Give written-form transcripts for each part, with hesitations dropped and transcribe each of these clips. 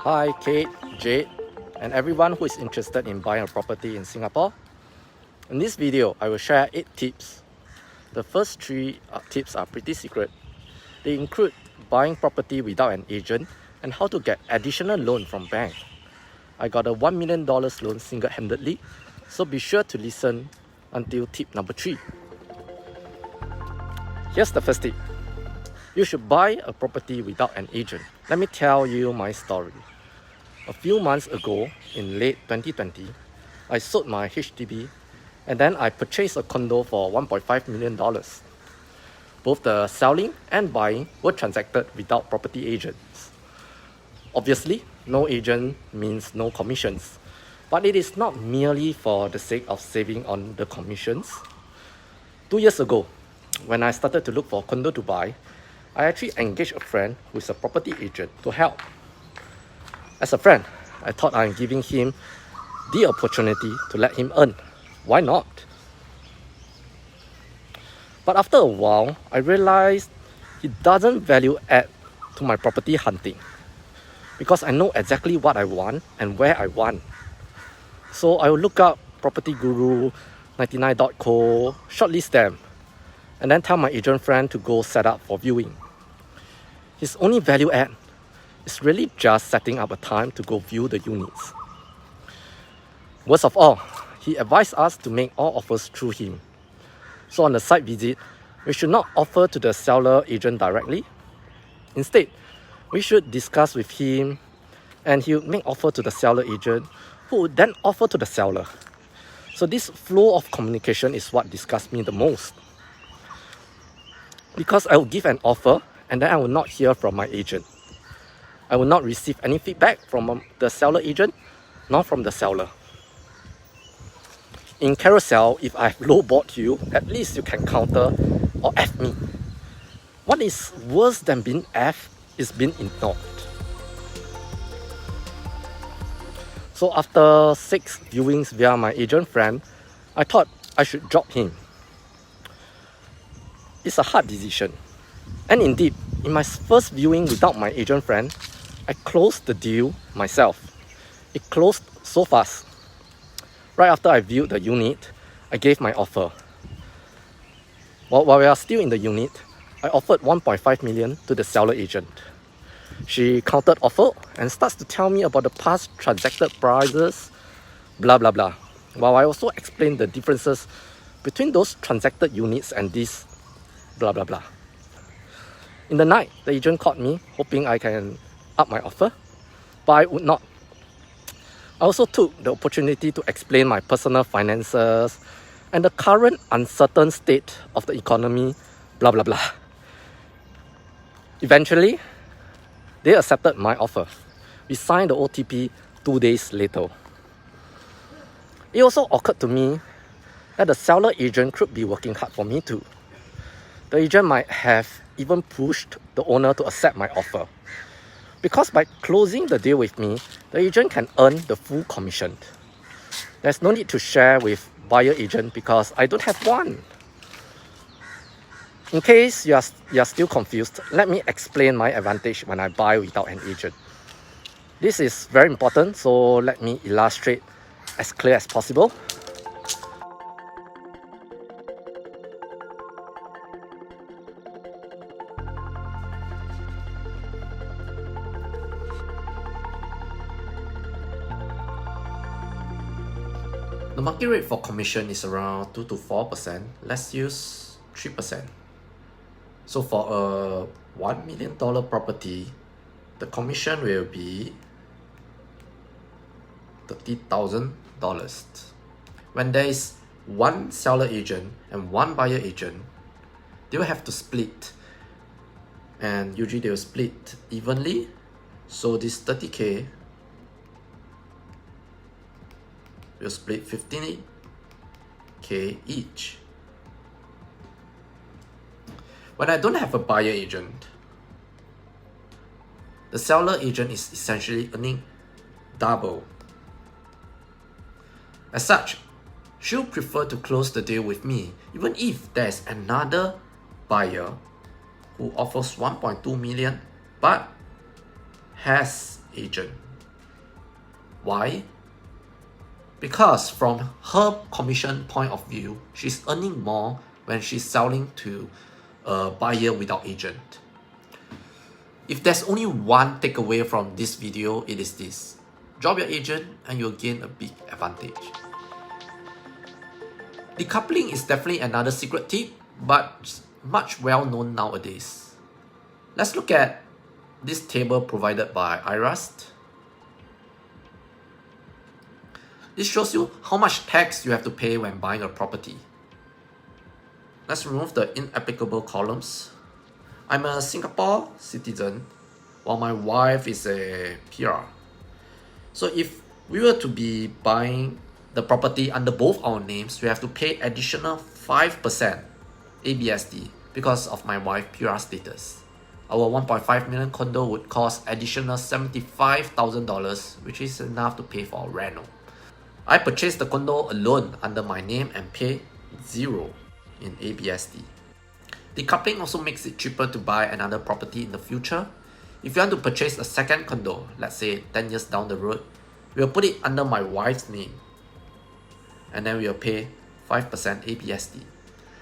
Hi Kate, Jade, and everyone who is interested in buying a property in Singapore. In this video, I will share 8 tips. The first 3 tips are pretty secret. They include buying property without an agent and how to get additional loan from bank. I got a $1 million loan single-handedly, so be sure to listen until tip number 3. Here's the first tip. You should buy a property without an agent. Let me tell you my story. A few months ago, in late 2020, I sold my HDB and then I purchased a condo for $1.5 million. Both the selling and buying were transacted without property agents. Obviously, no agent means no commissions, but it is not merely for the sake of saving on the commissions. 2 years ago, when I started to look for a condo to buy, I actually engaged a friend who is a property agent to help. As a friend, I thought I'm giving him the opportunity to let him earn. Why not? But after a while, I realized he doesn't value add to my property hunting because I know exactly what I want and where I want. So I will look up PropertyGuru, 99.co, shortlist them, and then tell my agent friend to go set up for viewing. His only value add is really just setting up a time to go view the units. Worst of all, he advised us to make all offers through him. So on the site visit, we should not offer to the seller agent directly. Instead, we should discuss with him and he would make offer to the seller agent who would then offer to the seller. So this flow of communication is what disgusts me the most. Because I will give an offer and then I will not hear from my agent. I will not receive any feedback from the seller agent, nor from the seller. In carousel, if I've lowballed you, at least you can counter or F me. What is worse than being F is being ignored. So after 6 viewings via my agent friend, I thought I should drop him. It's a hard decision. And indeed, in my first viewing without my agent friend, I closed the deal myself. It closed so fast. Right after I viewed the unit, I gave my offer. While we are still in the unit, I offered 1.5 million to the seller agent. She countered offer and starts to tell me about the past transacted prices, blah blah blah. While I also explained the differences between those transacted units and this blah blah blah. In the night, the agent called me, hoping I can up my offer, but I would not. I also took the opportunity to explain my personal finances and the current uncertain state of the economy, blah blah blah. Eventually, they accepted my offer. We signed the OTP 2 days later. It also occurred to me that the seller agent could be working hard for me too. The agent might have even pushed the owner to accept my offer. Because by closing the deal with me, the agent can earn the full commission. There's no need to share with buyer agent because I don't have one. In case you are still confused, let me explain my advantage when I buy without an agent. This is very important, so let me illustrate as clear as possible. The market rate for commission is around 2 to 4%. Let's use 3%. So for a $1 million property, the commission will be $30,000. When there is one seller agent and one buyer agent, they will have to split. And usually they will split evenly. So this 30K will split 15K each. When I don't have a buyer agent, the seller agent is essentially earning double. As such, she'll prefer to close the deal with me, even if there's another buyer who offers 1.2 million but has agent. Why? Because from her commission point of view, she's earning more when she's selling to a buyer without agent. If there's only one takeaway from this video, it is this: drop your agent and you'll gain a big advantage. Decoupling is definitely another secret tip, but much well known nowadays. Let's look at this table provided by Irist. This shows you how much tax you have to pay when buying a property. Let's remove the inapplicable columns. I'm a Singapore citizen, while my wife is a PR. So if we were to be buying the property under both our names, we have to pay additional 5% ABSD because of my wife's PR status. Our 1.5 million condo would cost additional $75,000, which is enough to pay for a rental. I purchased the condo alone under my name and pay 0 in ABSD. Decoupling also makes it cheaper to buy another property in the future. If you want to purchase a second condo, let's say 10 years down the road, we'll put it under my wife's name and then we'll pay 5% ABSD.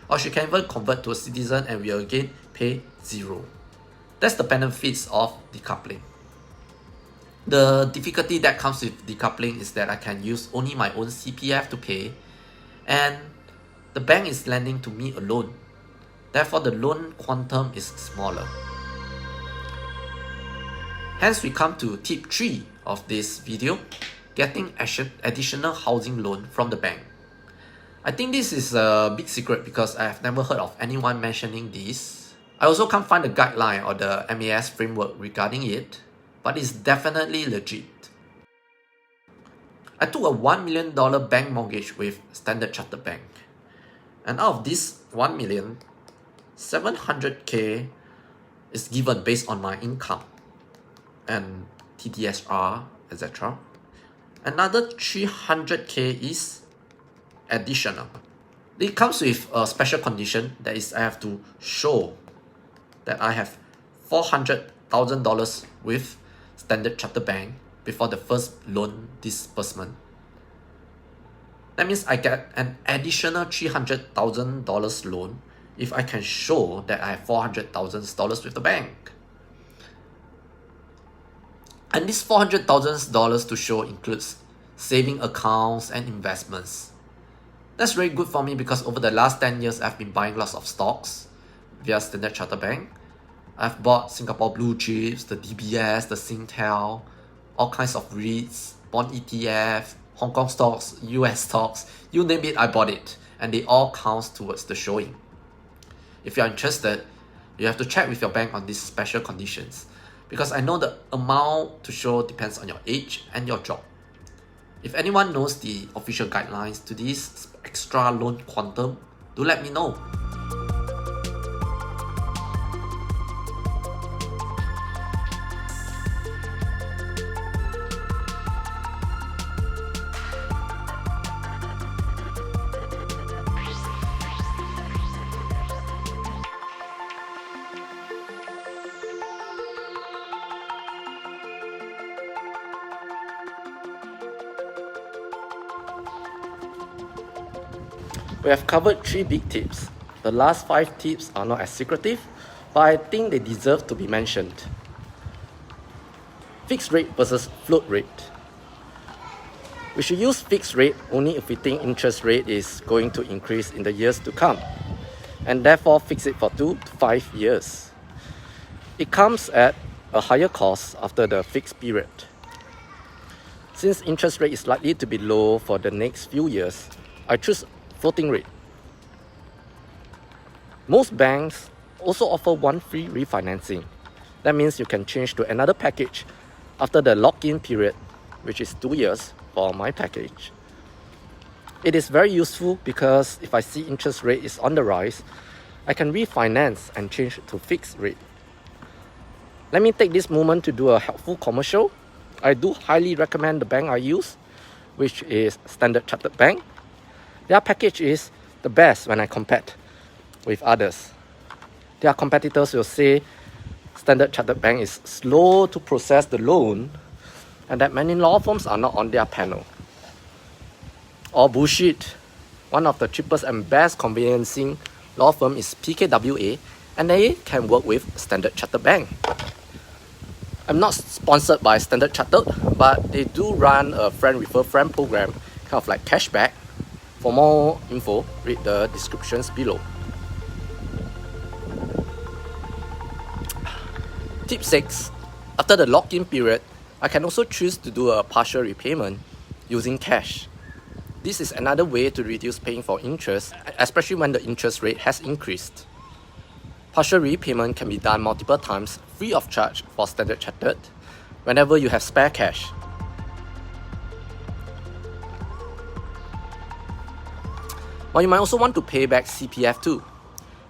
Or she can even convert to a citizen and we'll again pay 0. That's the benefits of decoupling. The difficulty that comes with decoupling is that I can use only my own CPF to pay, and the bank is lending to me alone. Therefore, the loan quantum is smaller. Hence, we come to tip 3 of this video: getting additional housing loan from the bank. I think this is a big secret because I have never heard of anyone mentioning this. I also can't find a guideline or the MAS framework regarding it, but it's definitely legit. I took a $1 million bank mortgage with Standard Chartered Bank, and out of this $1 million, 700k is given based on my income and TDSR, etc. Another 300k is additional. It comes with a special condition, that is, I have to show that I have $400,000 with Standard Chartered Bank before the first loan disbursement. That means I get an additional $300,000 loan if I can show that I have $400,000 with the bank. And this $400,000 to show includes saving accounts and investments. That's very good for me because over the last 10 years, I've been buying lots of stocks via Standard Chartered Bank. I've bought Singapore blue chips, the DBS, the Singtel, all kinds of Reits, bond ETF, Hong Kong stocks, US stocks, you name it, I bought it. And they all count towards the showing. If you're interested, you have to check with your bank on these special conditions, because I know the amount to show depends on your age and your job. If anyone knows the official guidelines to this extra loan quantum, do let me know. We have covered 3 big tips. The last 5 tips are not as secretive, but I think they deserve to be mentioned. Fixed rate versus float rate. We should use fixed rate only if we think interest rate is going to increase in the years to come, and therefore fix it for 2 to 5 years. It comes at a higher cost after the fixed period. Since interest rate is likely to be low for the next few years, I choose floating rate. Most banks also offer one free refinancing. That means you can change to another package after the lock-in period, which is 2 years for my package. It is very useful because if I see interest rate is on the rise, I can refinance and change to fixed rate. Let me take this moment to do a helpful commercial. I do highly recommend the bank I use, which is Standard Chartered Bank. Their package is the best when I compare with others. Their competitors will say Standard Chartered Bank is slow to process the loan, and that many law firms are not on their panel. All bullshit. One of the cheapest and best conveyancing law firm is PKWA, and they can work with Standard Chartered Bank. I'm not sponsored by Standard Chartered, but they do run a friend refer friend program, kind of like cashback. For more info, read the descriptions below. Tip 6. After the lock-in period, I can also choose to do a partial repayment using cash. This is another way to reduce paying for interest, especially when the interest rate has increased. Partial repayment can be done multiple times free of charge for Standard Chartered whenever you have spare cash. But you might also want to pay back CPF too.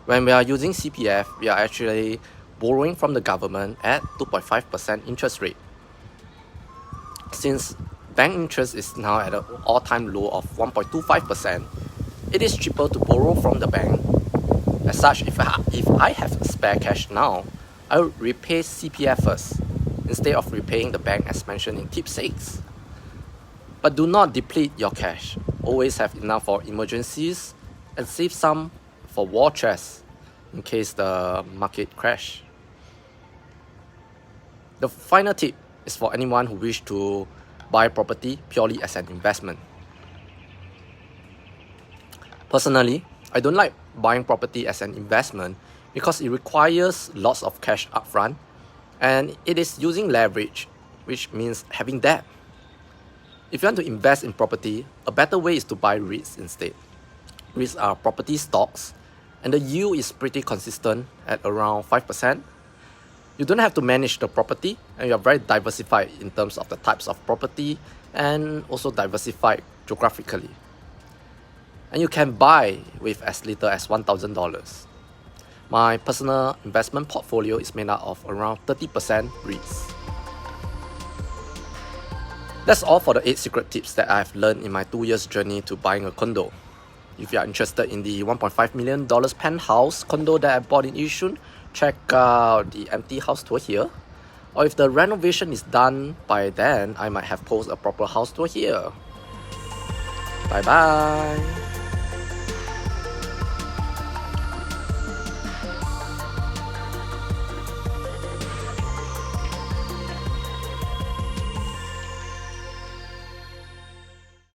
When we are using CPF, we are actually borrowing from the government at 2.5% interest rate. Since bank interest is now at an all-time low of 1.25%, it is cheaper to borrow from the bank. As such, if I have spare cash now, I will repay CPF first, instead of repaying the bank as mentioned in tip 6. But do not deplete your cash. Always have enough for emergencies and save some for war chest in case the market crash. The final tip is for anyone who wish to buy property purely as an investment. Personally, I don't like buying property as an investment because it requires lots of cash upfront and it is using leverage, which means having debt. If you want to invest in property, a better way is to buy Reits instead. Reits are property stocks and the yield is pretty consistent at around 5%. You don't have to manage the property and you are very diversified in terms of the types of property and also diversified geographically. And you can buy with as little as $1,000. My personal investment portfolio is made up of around 30% Reits. That's all for the 8 secret tips that I've learned in my 2 years journey to buying a condo. If you are interested in the $1.5 million penthouse condo that I bought in Yishun, check out the empty house tour here. Or if the renovation is done by then, I might have posted a proper house tour here. Bye bye.